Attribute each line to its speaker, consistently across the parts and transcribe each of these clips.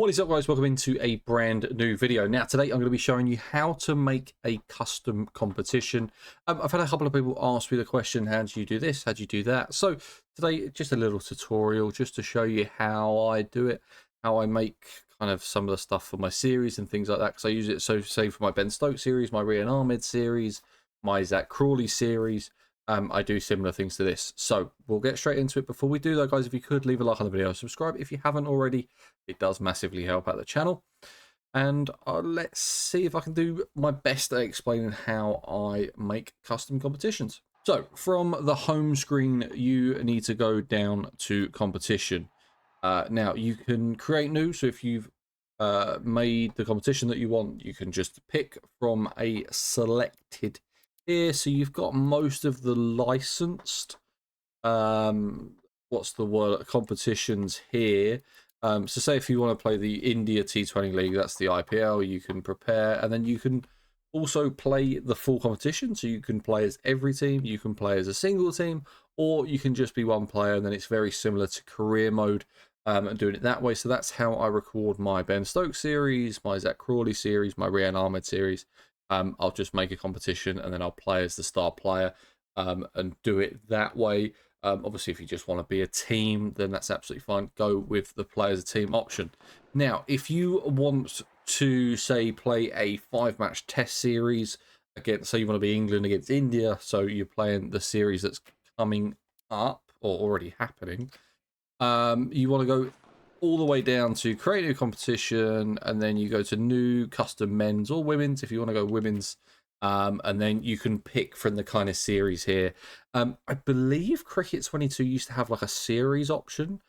Speaker 1: What is up, guys? Welcome into a brand new video. Now today I'm going to be showing you how to make a custom competition. I've had a couple of people ask me the question, how do you do this, how do you do that? So today just a little tutorial just to show you how I do it, how I make kind of some of the stuff for my series and things like that, because I use it, so say for my Ben Stokes series, my Rian Ahmed series, my Zach Crawley series. I do similar things to this. So we'll get straight into it. Before we do though, guys, if you could leave a like on the video, subscribe if you haven't already. It does massively help out the channel. And let's see if I can do my best at explaining how I make custom competitions. So from the home screen, you need to go down to competition. Now you can create new. So if you've made the competition that you want, you can just pick from a selected here. So you've got most of the licensed what's the word, competitions here. So say if you want to play the India T20 League, that's the IPL, you can prepare, and then you can also play the full competition. So you can play as every team, you can play as a single team, or you can just be one player, and then it's very similar to career mode, and doing it that way. So that's how I record my Ben Stokes series, my Zach Crawley series, my Rian Ahmed series. I'll just make a competition and then I'll play as the star player, and do it that way. Obviously, if you just want to be a team, then that's absolutely fine. Go with the play as a team option. Now, if you want to, say, play a 5-match test series against, say you want to be England against India, so you're playing the series that's coming up or already happening, you want to go all the way down to create a new competition, and then you go to new custom men's or women's if you want to go women's. And then you can pick from the kind of series here. I believe Cricket 22 used to have like a series option.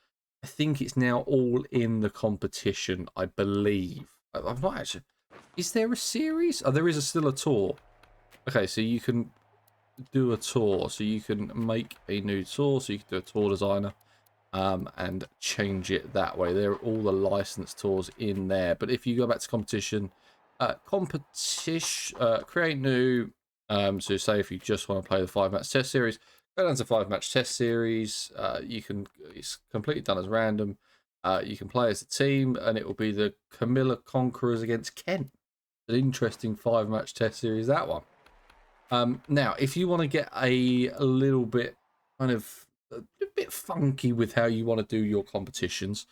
Speaker 1: I think it's now all in the competition, I believe. I'm not actually... Is there a series? Oh, there is still a tour. Okay, so you can do a tour. So you can make a new tour. So you can do a tour designer and change it that way. There are all the licensed tours in there. But if you go back to competition... create new. So say if you just want to play the 5-match test series, go down to 5-match test series. You can, it's completely done as random. You can play as a team, and it will be the Camilla Conquerors against Kent. An interesting 5-match test series, that one. Now, if you want to get a little bit kind of a bit funky with how you want to do your competitions,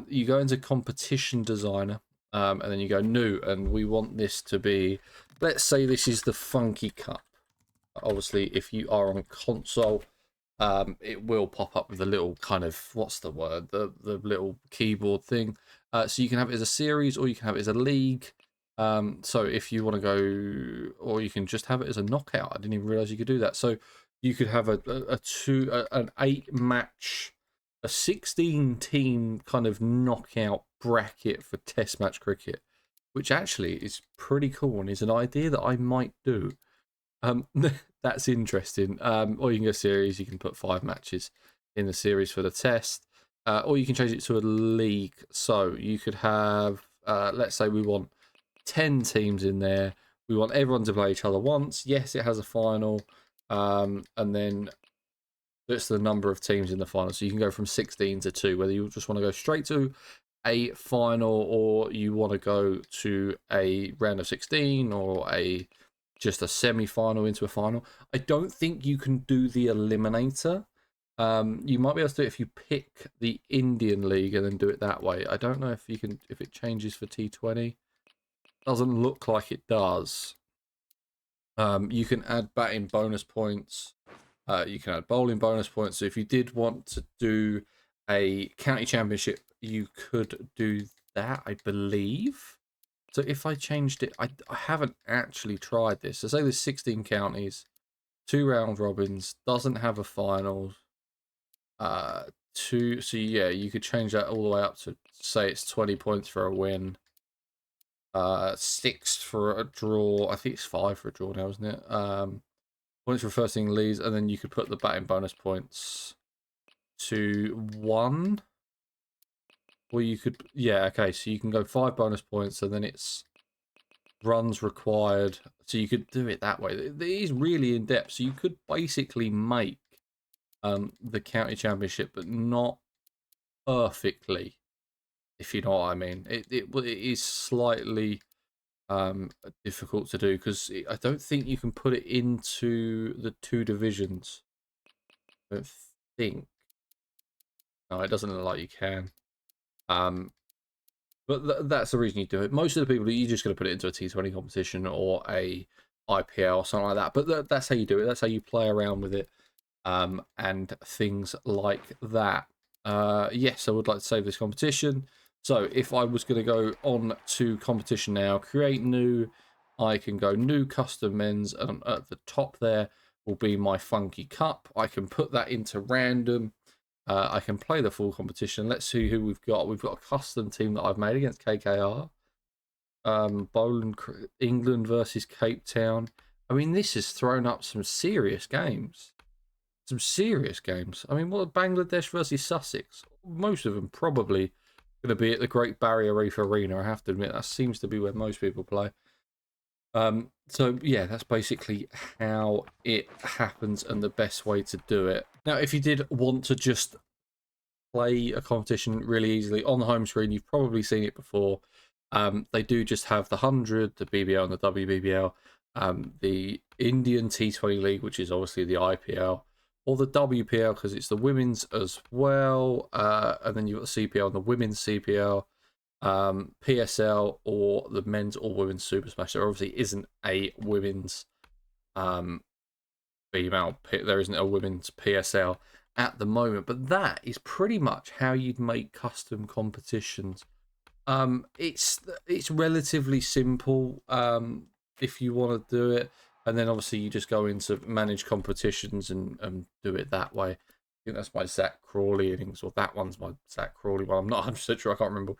Speaker 1: you go into competition designer. And then you go new, and we want this to be, let's say this is the Funky Cup. Obviously, if you are on console, it will pop up with a little kind of, what's the word, the little keyboard thing. So you can have it as a series, or you can have it as a league. So if you want to go, or you can just have it as a knockout. I didn't even realize you could do that. So you could have an 8-match, a 16-team kind of knockout bracket for test match cricket, which actually is pretty cool and is an idea that I might do. That's interesting. Or you can go series, you can put 5 matches in the series for the test, or you can change it to a league. So you could have, let's say we want 10 teams in there, we want everyone to play each other once. Yes, it has a final, and then that's the number of teams in the final. So you can go from 16 to 2, whether you just want to go straight to a final, or you want to go to a round of 16, or just a semi-final into a final. I don't think you can do the eliminator. You might be able to do it if you pick the Indian League and then do it that way. I don't know if you can, if it changes for T20. Doesn't look like it does. You can add batting bonus points. You can add bowling bonus points. So if you did want to do a county championship, you could do that, I believe. So if I changed it, I haven't actually tried this. So say there's 16 counties, 2 round robins, doesn't have a final. So yeah, you could change that all the way up to, say it's 20 points for a win. 6 for a draw. I think it's 5 for a draw now, isn't it? Points for first inning leads, and then you could put the batting bonus points to 1. Or you could, yeah, okay, so you can go 5 bonus points, and then it's runs required. So you could do it that way. It is really in depth. So you could basically make the county championship, but not perfectly. if you know what I mean. It is slightly difficult to do because I don't think you can put it into the 2 divisions. I don't think. No, it doesn't look like you can. But that's the reason you do it. Most of the people, you're just going to put it into a T20 competition or a IPL or something like that. But that's how you do it. That's how you play around with it, and things like that. Yes, I would like to save this competition. So if I was going to go on to competition now, create new, I can go new custom men's, and at the top there will be my funky cup. I can put that into random. I can play the full competition. Let's see who we've got. We've got a custom team that I've made against KKR. England versus Cape Town. I mean, this has thrown up some serious games. Some serious games. I mean, what, Bangladesh versus Sussex? Most of them probably going to be at the Great Barrier Reef Arena. I have to admit, that seems to be where most people play. So yeah, that's basically how it happens and the best way to do it. Now, if you did want to just play a competition really easily on the home screen, you've probably seen it before. They do just have the 100, the BBL and the WBBL, the Indian T20 League, which is obviously the IPL, or the WPL because it's the women's as well, and then you've got the CPL and the women's CPL, PSL, or the men's or women's Super Smash. There obviously isn't a women's female, there isn't a women's PSL at the moment, but that is pretty much how you'd make custom competitions. It's relatively simple if you want to do it, and then obviously you just go into manage competitions and do it that way. I think that's my Zach Crawley innings, or that one's my Zach Crawley one. I'm not 100% sure. I can't remember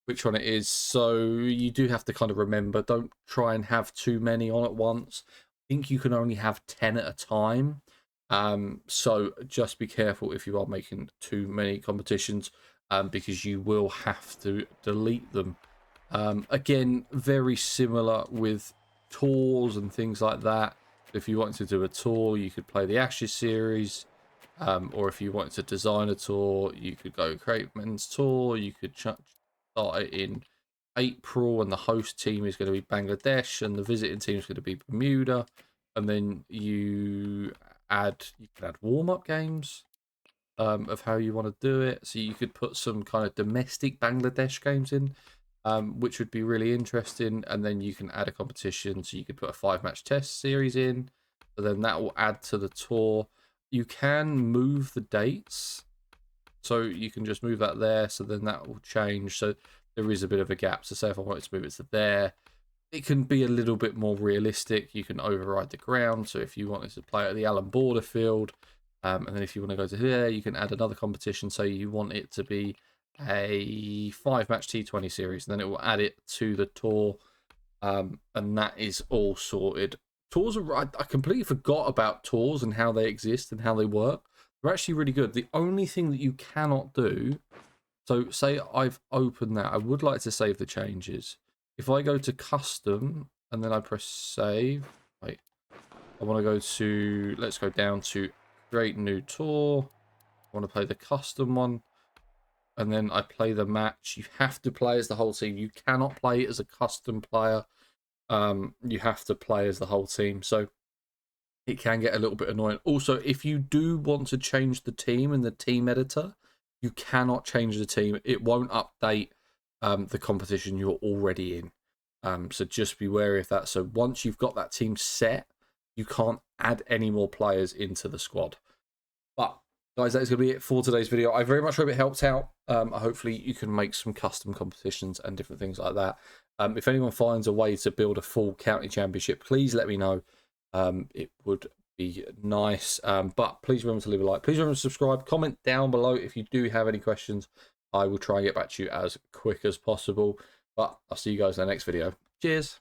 Speaker 1: which one it is. So you do have to kind of remember, don't try and have too many on at once. I think you can only have 10 at a time. So just be careful if you are making too many competitions, because you will have to delete them. Again, very similar with tours and things like that. If you wanted to do a tour, you could play the Ashes series, or if you wanted to design a tour, you could go create men's tour. You could start it in April, and the host team is going to be Bangladesh, and the visiting team is going to be Bermuda, and then you can add warm-up games of how you want to do it. So you could put some kind of domestic Bangladesh games in, which would be really interesting. And then you can add a competition. So you could put a 5-match test series in. So then that will add to the tour. You can move the dates. So you can just move that there. So then that will change. So there is a bit of a gap. So say if I wanted to move it to there, it can be a little bit more realistic. You can override the ground. So if you wanted to play at the Allen Border Field, and then if you want to go to here, you can add another competition. So you want it to be a 5-match T20 series, and then it will add it to the tour, and that is all sorted. Tours are, I completely forgot about tours and how they exist and how they work. They're actually really good. The only thing that you cannot do, so say I've opened that, I would like to save the changes. If I go to custom and then I press save, wait, I want to go to, let's go down to create new tour. I want to play the custom one, and then I play the match. You have to play as the whole team. You cannot play as a custom player. You have to play as the whole team. So it can get a little bit annoying. Also, if you do want to change the team in the team editor, you cannot change the team. It won't update the competition you're already in. So just be wary of that. So once you've got that team set, you can't add any more players into the squad. But guys, that's going to be it for today's video. I very much hope it helped out. Hopefully you can make some custom competitions and different things like that. If anyone finds a way to build a full county championship, please let me know. It would be nice. But please remember to leave a like. Please remember to subscribe. Comment down below if you do have any questions. I will try and get back to you as quick as possible. But I'll see you guys in the next video. Cheers.